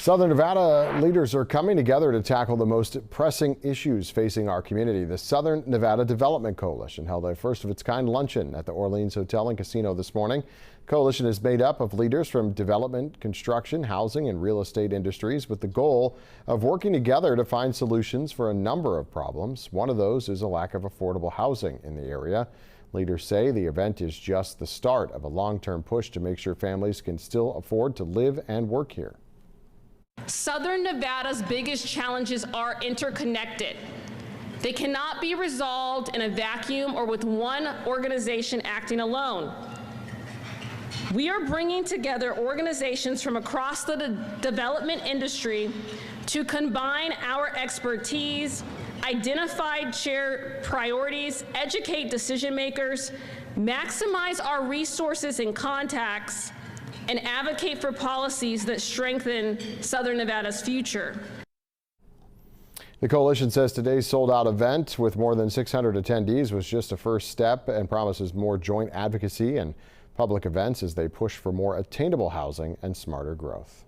Southern Nevada leaders are coming together to tackle the most pressing issues facing our community. The Southern Nevada Development Coalition held a first-of-its-kind luncheon at the Orleans Hotel and Casino this morning. The coalition is made up of leaders from development, construction, housing, and real estate industries with the goal of working together to find solutions for a number of problems. One of those is a lack of affordable housing in the area. Leaders say the event is just the start of a long-term push to make sure families can still afford to live and work here. Southern Nevada's biggest challenges are interconnected. They cannot be resolved in a vacuum or with one organization acting alone. We are bringing together organizations from across the development industry to combine our expertise, identify shared priorities, educate decision makers, maximize our resources and contacts, and advocate for policies that strengthen Southern Nevada's future. The coalition says today's sold-out event with more than 600 attendees was just a first step and promises more joint advocacy and public events as they push for more attainable housing and smarter growth.